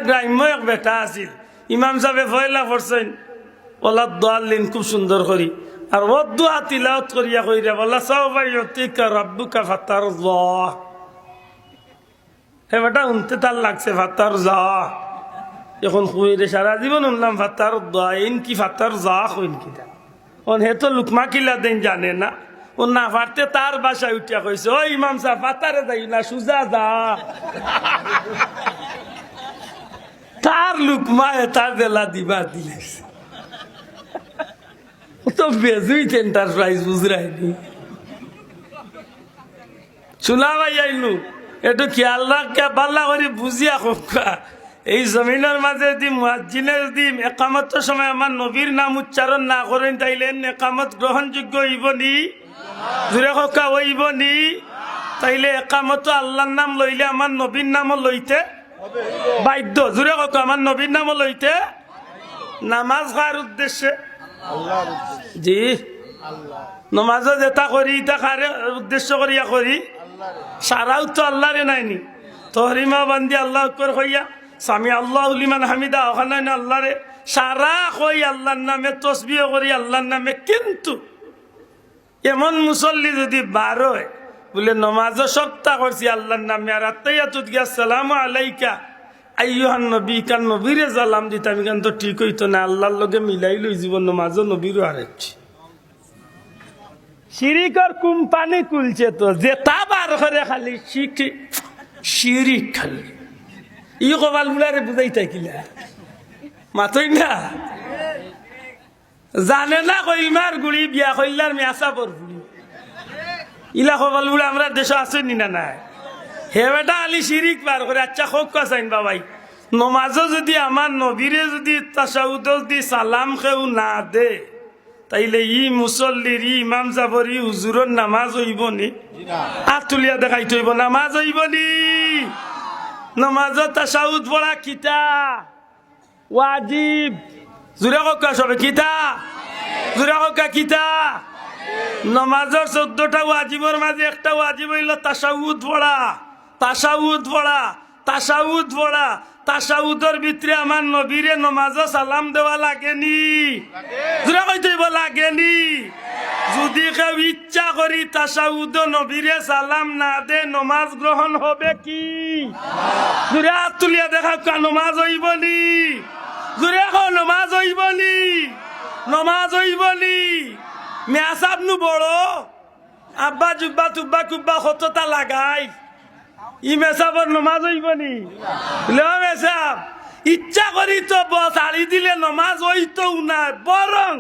গ্রাম্য এক বেটা আছিল ইমাম সাহেবে ফয়লা পড়ছেন ওলা দোয়াল্লিন খুব সুন্দর করি আর ও দোয়া তিলাওয়াত করিয়া কইরা বলা সাওফা ইউতিকা রাব্বুকা ফাতারযা হে বেটা উনতে তার লাগছে ফাতারযা এখন কইরে সারা জীবন উনলাম ফাতারযা ইন কি ফাতারযা কইন কিটা অন হে তো লুকমা কিলা দেন জানে না ও না পারতে তার বাসায় উঠিয়া কইছে ও ইমাম সাহেব ফাতারে যাই না সুজা যা তার লুকমায় তার বেলা দিবা দিলে তো বেজুইট এন্টারপ্রাইজ বুঝরাইনি চুলা ভাই আইলু একটু খেয়াল রাখা পাল্লা করে বুঝিয়া খোকা এই জমিনের মাঝে যদি মুয়াজ্জিনের যদি একামতের সময় আমার নবীর নাম উচ্চারণ না করেন তাইলে একামত গ্রহণযোগ্য হইব নি জুড়ে খোকা হইব নি তাইলে একামত আল্লাহর নাম লইলে আমার নবীর নামও লইতে বাধ্য জুড়ে খোকা আমার নবীর নামও লইতে নামাজ খাওয়ার উদ্দেশ্যে জি নমাজ যেটা করি এটা কারে উদ্দেশ্য করিয়া করি সারাও তো আল্লাহরে নাইনি তহরিমা বান্দি আল্লাহ আকবার কইয়া সামি আল্লাহু লিমান হামিদা ওখানে না আল্লাহরে সারা কই আল্লাহর নামে তসবিহ করি আল্লাহর নামে কিন্তু এমন মুসল্লি যদি বার হয় বলে নমাজ সপ্তাহ করছি আল্লাহর নামে আর আত্মাইয়াতুত গিয়া আসসালামু আলাইকা আইয়ুহান নবী কান নবীরে সালাম দিতে আমি কিন্তু ঠিক হইতো না আল্লাহর লগে মিলাই লই জীবন নমাজও নবীরও হারাচ্ছি শিরিকর কোম্পানি খুলছে তো যেটা বার করে খালি শিরিক খালি ই কবাল মুলারে বুঝাই থাকিলা মাতই না জানে না কইমার গুড়ি বিয়া কইলার মেয়াসা পরপুরি ইলা কবাল মুলা আমরা দেশে আসেনি না নাই হে বেটা আলি শিরিক বার করে আচ্ছা হোক কাসাইন বাবাই নমাজও যদি আমার নবীরে যদি তাশাহুদ যদি সালাম খেউ না দে তাইলে ই মুসল্লির ই ইমাম জাবর ই হুজুরের নামাজ হইব নি আতুলিয়া দেখাইতে হইব নামাজ হইব নি নমাজ তাশাহুদ পড়া কিতা ওয়াজিব জুরে কা সবে কিতা জুরে কা কিতা নমাজের 14টা ওয়াজিবের মাঝে একটা ওয়াজিব হইল তাশাহুদ পড়া তাশাহুদ পড়া তাশাহুদ পড়া তাশাহুদের ভিতরে আমার নবীরে নমাজ সালাম দেওয়া লাগেনি জোরে কইতে হইব লাগেনি যদি কেউ ইচ্ছা করি তাশাহুদ নবীরে সালাম না দে নমাজ গ্রহণ হবে কি জোরে হাত তুলিয়া দেখা কা নমাজ হইব নি জোরে কও নমাজ হইব নি নমাজ হইব নি মেয়াসাব নু বড় আব্বা জুব্বা তুব্বা কুব্বা কতটা লাগাই ই মেসাবর নমাজ হইব নি মেসাব ইচ্ছা করি তো ছাড়ি দিলে নমাজ হইতো না বরং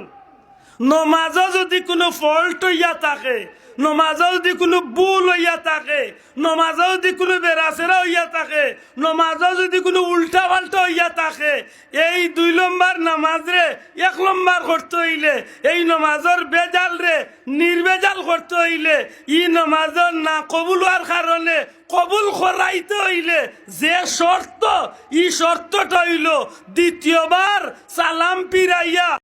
নমাজ যদি কোনো ফল্ট হইয়া থাকে নমাজ যদি কোনো ভুল হইয়া থাকে নমাজ যদি কোনো বেরাসেরা হইয়া থাকে নমাজ যদি কোনো উল্টা পাল্টা হইয়া থাকে এই 2 নম্বর নামাজ রে 1 নম্বর করতে হইলে এই নমাজের বেজাল রে নির্বেজাল করতে হইলে ই নমাজের না কবুল হওয়ার কারণে কবুল করাইতে হইলে যে শর্ত ই শর্তটা হইল দ্বিতীয়বার সালাম ফিরাইয়া